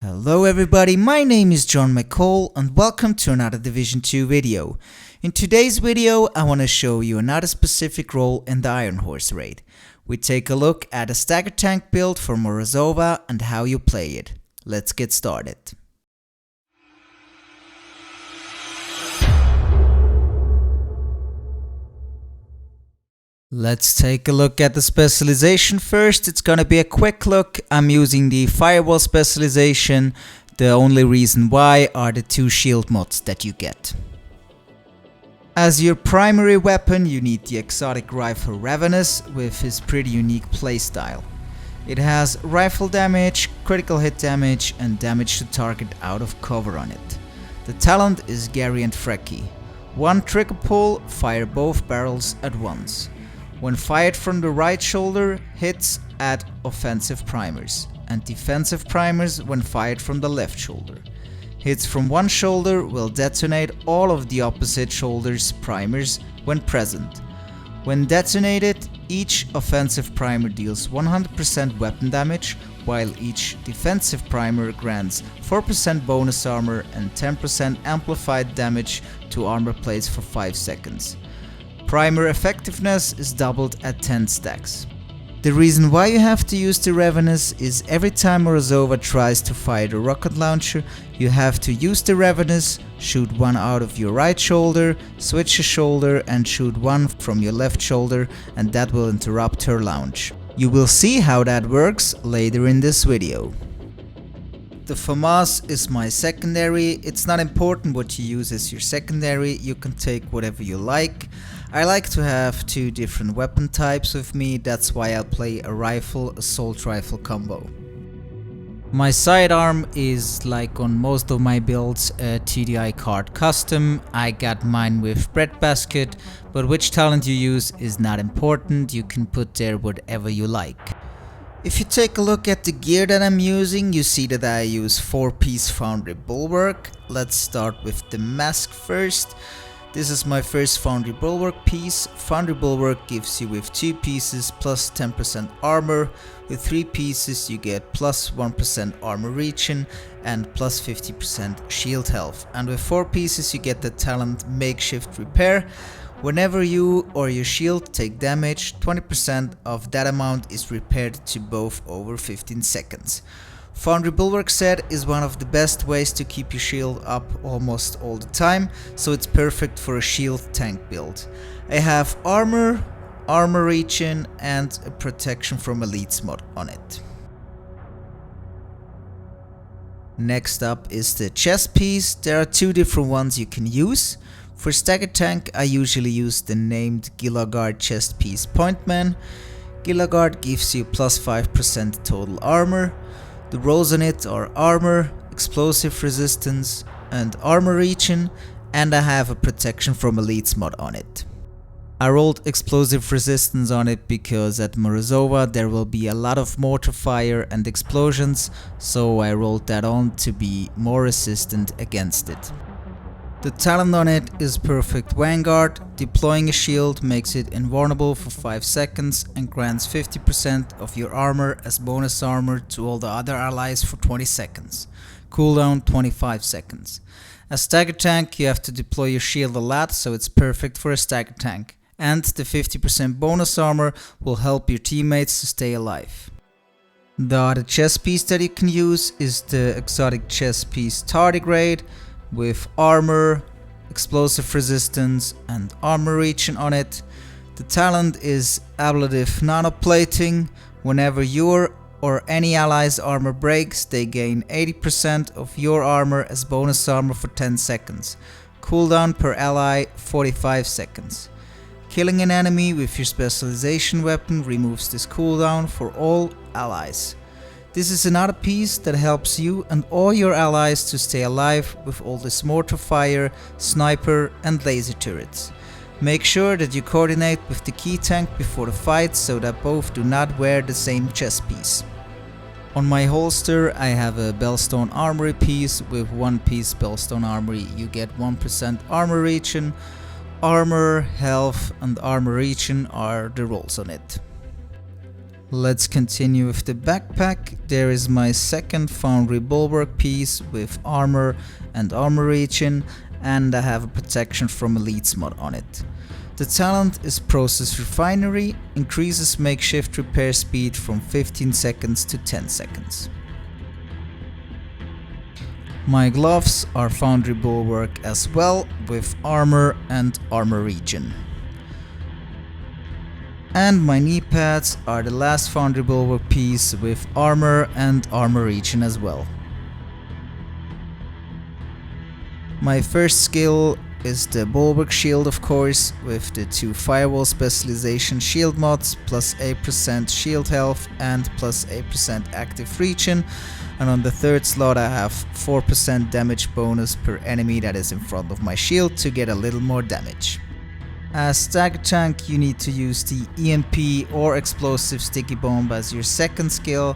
Hello everybody, my name is John McCall and welcome to another Division 2 video. In today's video I want to show you another specific role in the Iron Horse raid. We take a look at a Stagger tank build for Morozova and how you play it. Let's get started. Let's take a look at the specialization first. It's gonna be a quick look. I'm using the firewall specialization. The only reason why are the 2 shield mods that you get. As your primary weapon, you need the exotic rifle Ravenous with his pretty unique playstyle. It has rifle damage, critical hit damage and damage to target out of cover on it. The talent is Gary and Frecky. One trigger pull, fire both barrels at once. When fired from the right shoulder, hits add offensive primers, and defensive primers when fired from the left shoulder. Hits from one shoulder will detonate all of the opposite shoulder's primers when present. When detonated, each offensive primer deals 100% weapon damage, while each defensive primer grants 4% bonus armor and 10% amplified damage to armor plates for 5 seconds. Primer effectiveness is doubled at 10 stacks. The reason why you have to use the Ravenous is every time Morozova tries to fire the rocket launcher, you have to use the Ravenous, shoot one out of your right shoulder, switch a shoulder and shoot one from your left shoulder, and that will interrupt her launch. You will see how that works later in this video. The FAMAS is my secondary. It's not important what you use as your secondary, you can take whatever you like. I like to have 2 different weapon types with me, that's why I play a rifle assault rifle combo. My sidearm is, like on most of my builds, a TDI card custom. I got mine with breadbasket, but which talent you use is not important, you can put there whatever you like. If you take a look at the gear that I'm using, you see that I use 4-piece Foundry Bulwark. Let's start with the mask first. This is my first Foundry Bulwark piece. Foundry Bulwark gives you with 2 pieces plus 10% armor. With 3 pieces you get plus 1% armor regen and plus 50% shield health. And with 4 pieces you get the talent Makeshift Repair. Whenever you or your shield take damage, 20% of that amount is repaired to both over 15 seconds. Foundry Bulwark set is one of the best ways to keep your shield up almost all the time, so it's perfect for a shield tank build. I have armor, armor regen and a protection from elites mod on it. Next up is the chest piece. There are 2 different ones you can use. For Stagger tank I usually use the named Gilagard chest piece Pointman. Gilagard gives you plus 5% total armor. The rolls on it are armor, explosive resistance and armor regen, and I have a protection from elites mod on it. I rolled explosive resistance on it because at Morozova there will be a lot of mortar fire and explosions, so I rolled that on to be more resistant against it. The talent on it is Perfect Vanguard. Deploying a shield makes it invulnerable for 5 seconds and grants 50% of your armor as bonus armor to all the other allies for 20 seconds. Cooldown 25 seconds. As Stagger tank you have to deploy your shield a lot, so it's perfect for a Stagger tank. And the 50% bonus armor will help your teammates to stay alive. The other chest piece that you can use is the exotic chest piece Tardigrade, with armor, explosive resistance and armor regen on it. The talent is Ablative Nanoplating. Whenever your or any ally's armor breaks, they gain 80% of your armor as bonus armor for 10 seconds. Cooldown per ally 45 seconds. Killing an enemy with your specialization weapon removes this cooldown for all allies. This is another piece that helps you and all your allies to stay alive with all this mortar fire, sniper and laser turrets. Make sure that you coordinate with the key tank before the fight so that both do not wear the same chest piece. On my holster I have a Bellstone Armory piece. With 1 piece Bellstone Armory you get 1% armor regen. Armor, health and armor regen are the rolls on it. Let's continue with the backpack. There is my second foundry bulwark piece with armor and armor regen, and I have a protection from elites mod on it. The talent is Process Refinery, increases makeshift repair speed from 15 seconds to 10 seconds. My gloves are foundry bulwark as well, with armor and armor regen. And my knee pads are the last foundry bulwark piece with armor and armor regen as well. My first skill is the bulwark shield, of course, with the 2 firewall specialization shield mods, plus 8% shield health and plus 8% active regen, and on the third slot I have 4% damage bonus per enemy that is in front of my shield to get a little more damage. As Stagger tank, you need to use the EMP or explosive sticky bomb as your second skill,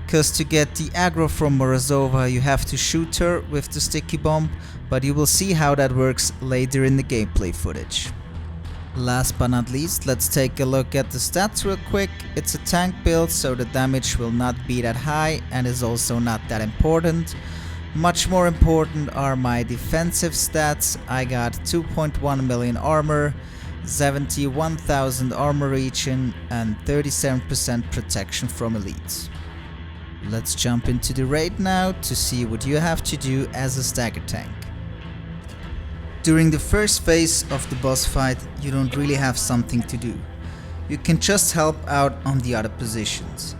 cause to get the aggro from Morozova you have to shoot her with the sticky bomb, but you will see how that works later in the gameplay footage. Last but not least, let's take a look at the stats real quick. It's a tank build, so the damage will not be that high and is also not that important. Much more important are my defensive stats. I got 2.1 million armor, 71,000 armor regen and 37% protection from elites. Let's jump into the raid now to see what you have to do as a Stagger tank. During the first phase of the boss fight, you don't really have something to do. You can just help out on the other positions.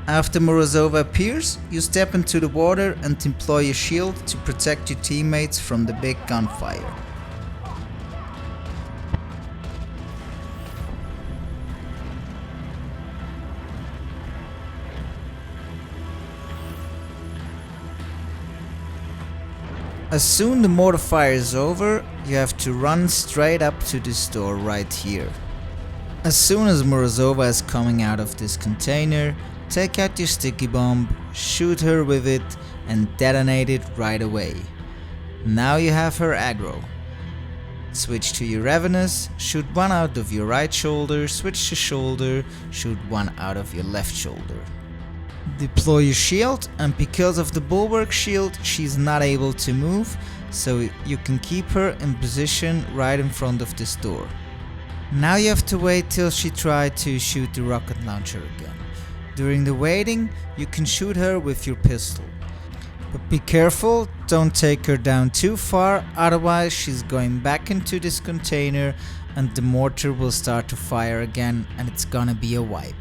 After Morozova appears, you step into the water and deploy a shield to protect your teammates from the big gunfire. As soon the mortar fire is over, you have to run straight up to this door right here. As soon as Morozova is coming out of this container, take out your sticky bomb, shoot her with it and detonate it right away. Now you have her aggro. Switch to your Ravenous, shoot one out of your right shoulder, switch to shoulder, shoot one out of your left shoulder. Deploy your shield, and because of the bulwark shield she's not able to move, so you can keep her in position right in front of this door. Now you have to wait till she tries to shoot the rocket launcher again. During the waiting you can shoot her with your pistol. But be careful, don't take her down too far, otherwise she's going back into this container and the mortar will start to fire again and it's gonna be a wipe.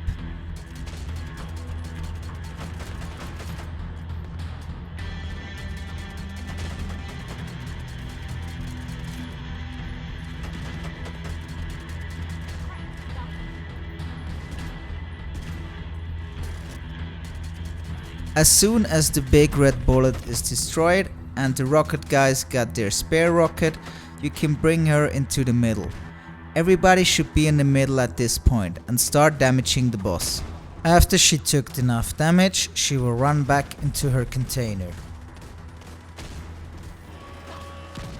As soon as the big red bullet is destroyed and the rocket guys got their spare rocket, you can bring her into the middle. Everybody should be in the middle at this point and start damaging the boss. After she took enough damage, she will run back into her container.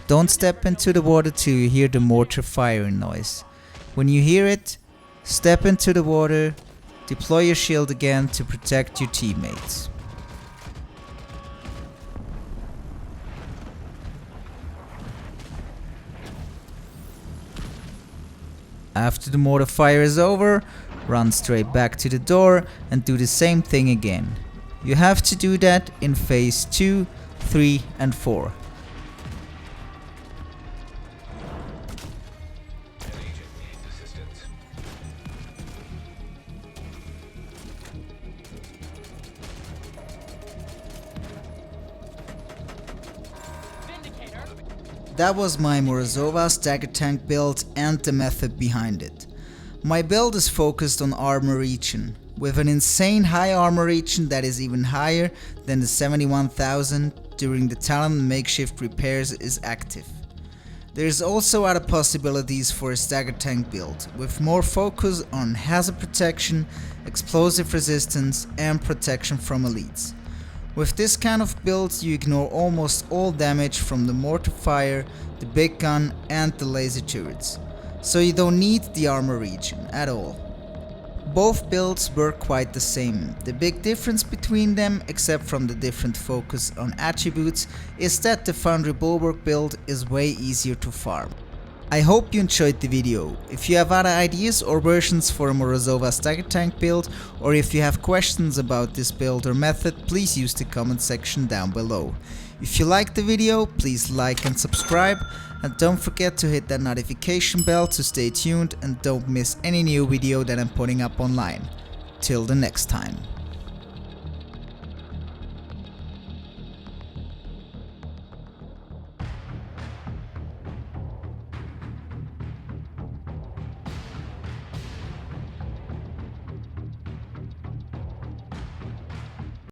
Don't step into the water till you hear the mortar firing noise. When you hear it, step into the water, deploy your shield again to protect your teammates. After the mortar fire is over, run straight back to the door and do the same thing again. You have to do that in phase 2, 3 and 4. That was my Morozova Stagger tank build and the method behind it. My build is focused on armor regen, with an insane high armor regen that is even higher than the 71,000 during the talent makeshift repairs is active. There is also other possibilities for a Stagger tank build, with more focus on hazard protection, explosive resistance and protection from elites. With this kind of build you ignore almost all damage from the mortar fire, the big gun and the laser turrets, so you don't need the armor regen at all. both builds work quite the same. The big difference between them, except from the different focus on attributes, is that the Foundry Bulwark build is way easier to farm. I hope you enjoyed the video. If you have other ideas or versions for a Morozova Stagger tank build, or if you have questions about this build or method, please use the comment section down below. If you liked the video, please like and subscribe, and don't forget to hit that notification bell to stay tuned and don't miss any new video that I'm putting up online. Till the next time.